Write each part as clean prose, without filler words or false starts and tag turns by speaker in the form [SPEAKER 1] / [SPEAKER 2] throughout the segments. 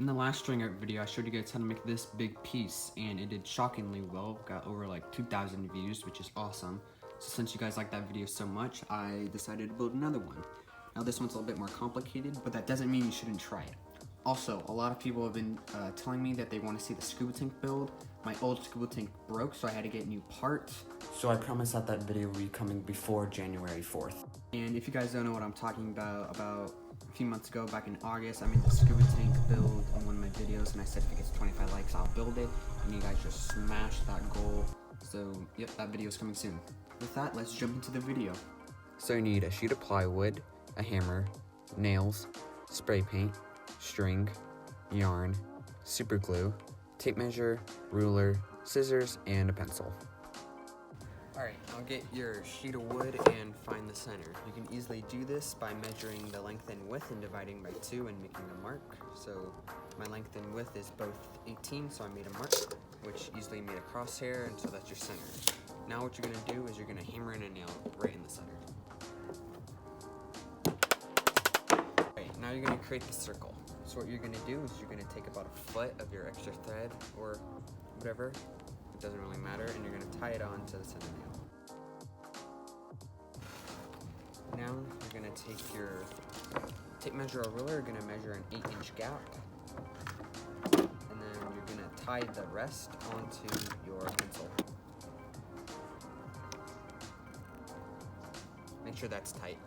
[SPEAKER 1] In the last string art video, I showed you guys how to make this big piece, and it did shockingly well. Got over like 2,000 views, which is awesome. So since you guys like that video so much, I decided to build another one. Now this one's a little bit more complicated, but that doesn't mean you shouldn't try it. Also, a lot of people have been telling me that they want to see the scuba tank build. My old scuba tank broke, so I had to get new parts. So I promise that video will be coming before January 4th. And if you guys don't know what I'm talking about a few months ago, back in August, I made the scuba tank build on one of my videos, and I said if it gets 25 likes, I'll build it. And you guys just smashed that goal. So, yep, that video is coming soon. With that, let's jump into the video. So you need a sheet of plywood, a hammer, nails, spray paint, string, yarn, super glue, tape measure, ruler, scissors, and a pencil. Alright, now get your sheet of wood and find the center. You can easily do this by measuring the length and width and dividing by 2 and making a mark. So my length and width is both 18, so I made a mark, which easily made a crosshair, and so that's your center. Now what you're going to do is you're going to hammer in a nail right in the center. Alright, now you're going to create the circle. So what you're going to do is you're going to take about a foot of your extra thread or whatever, it doesn't really matter, and you're going to tie it on to the center nail. Now you're going to take your tape measure or ruler, you're going to measure an 8-inch gap, and then you're going to tie the rest onto your pencil. Make sure that's tight.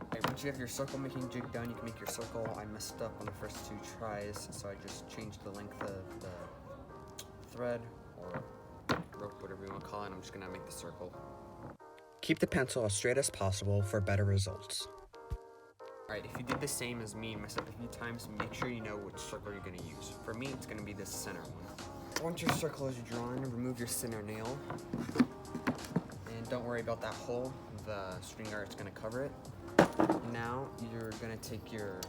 [SPEAKER 1] Alright, once you have your circle making jig done, you can make your circle. I messed up on the first 2 tries, so I just changed the length of the thread or rope, whatever you want to call it. I'm just going to make the circle. Keep the pencil as straight as possible for better results. Alright, if you did the same as me and messed up a few times, make sure you know which circle you're going to use. For me, it's going to be this center one. Once your circle is drawn, remove your center nail. And don't worry about that hole. The string art's going to cover it. Now you're going to take your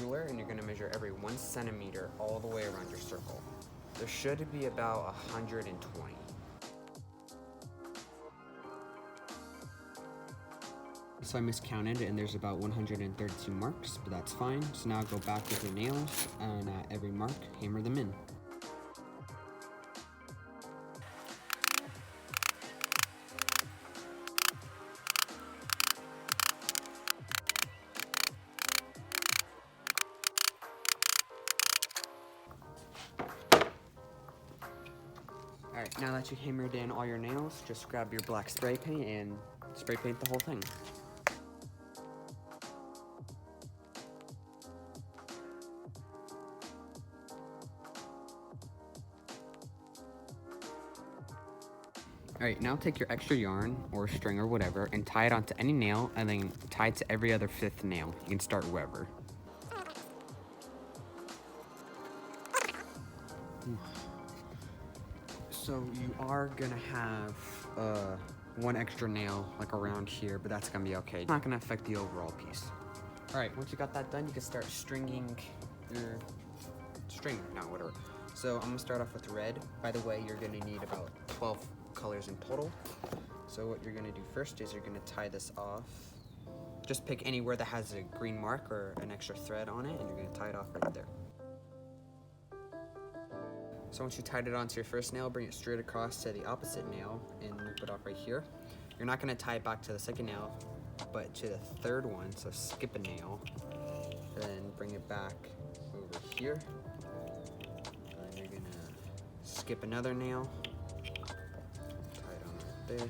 [SPEAKER 1] ruler and you're going to measure every 1 centimeter all the way around your circle. There should be about 120. So I miscounted and there's about 132 marks, but that's fine. So now go back with your nails and at every mark, hammer them in. Alright, now that you hammered in all your nails, just grab your black spray paint and spray paint the whole thing. Alright, now take your extra yarn or string or whatever and tie it onto any nail and then tie it to every other 5th nail. You can start wherever. So you are gonna have one extra nail like around here, but that's gonna be okay. It's not gonna affect the overall piece. Alright, once you got that done, you can start stringing your string, whatever. So I'm gonna start off with red. By the way, you're gonna need about 12 colors in total. So what you're gonna do first is you're gonna tie this off. Just pick anywhere that has a green mark or an extra thread on it, and you're gonna tie it off right there. So once you tied it onto your first nail, bring it straight across to the opposite nail and loop it off right here. You're not gonna tie it back to the second nail, but to the 3rd one, so skip a nail, then bring it back over here. And you're gonna skip another nail, tie it on right there,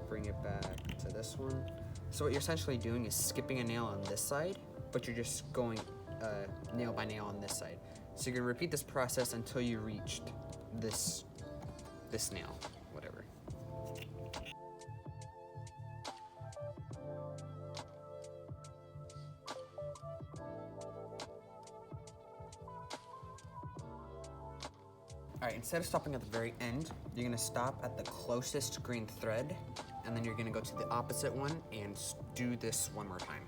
[SPEAKER 1] bring it back to this one. So what you're essentially doing is skipping a nail on this side, but you're just going nail by nail on this side. So you're gonna repeat this process until you reached this nail, whatever. Alright, instead of stopping at the very end, you're gonna stop at the closest green thread, and then you're gonna go to the opposite one and do this one more time.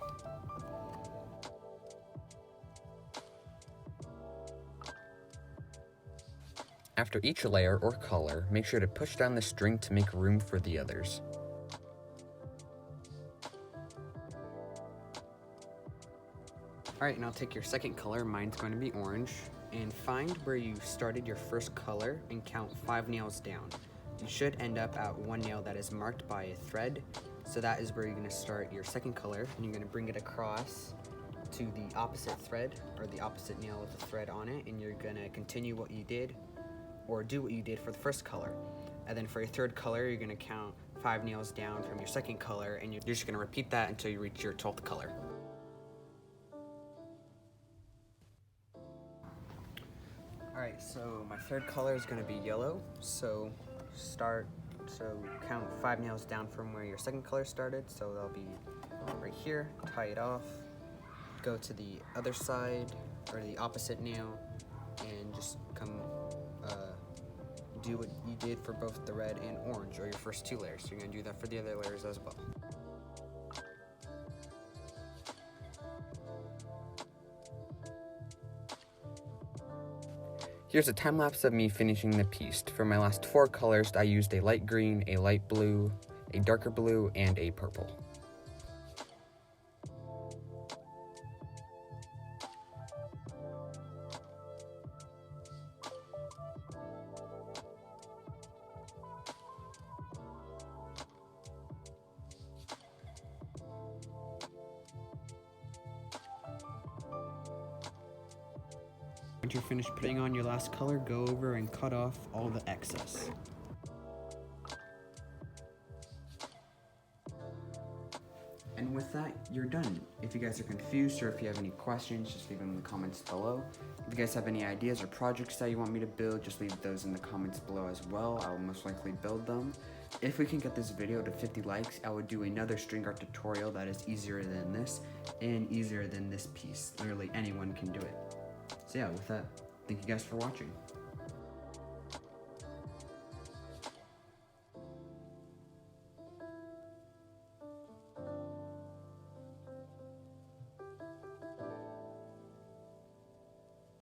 [SPEAKER 1] After each layer or color, make sure to push down the string to make room for the others. Alright, now take your second color, mine's going to be orange, and find where you started your first color and count 5 nails down. You should end up at 1 nail that is marked by a thread, so that is where you're going to start your second color, and you're going to bring it across to the opposite thread, or the opposite nail with the thread on it, and you're going to continue what you did, or do what you did for the first color. And then for your third color, you're going to count 5 nails down from your second color, and you're just going to repeat that until you reach your 12th color. Alright, so my third color is going to be yellow, so count 5 nails down from where your second color started, so they'll be right here, tie it off, go to the other side, or the opposite nail, and just come do what you did for both the red and orange, or your first 2 layers. So you're going to do that for the other layers as well. Here's a time lapse of me finishing the piece. For my last 4 colors, I used a light green, a light blue, a darker blue, and a purple. Once you're finished putting on your last color, go over and cut off all the excess. And with that, you're done. If you guys are confused or if you have any questions, just leave them in the comments below. If you guys have any ideas or projects that you want me to build, just leave those in the comments below as well. I will most likely build them. If we can get this video to 50 likes, I would do another string art tutorial that is easier than this and easier than this piece. Literally anyone can do it. So yeah, with that, thank you guys for watching.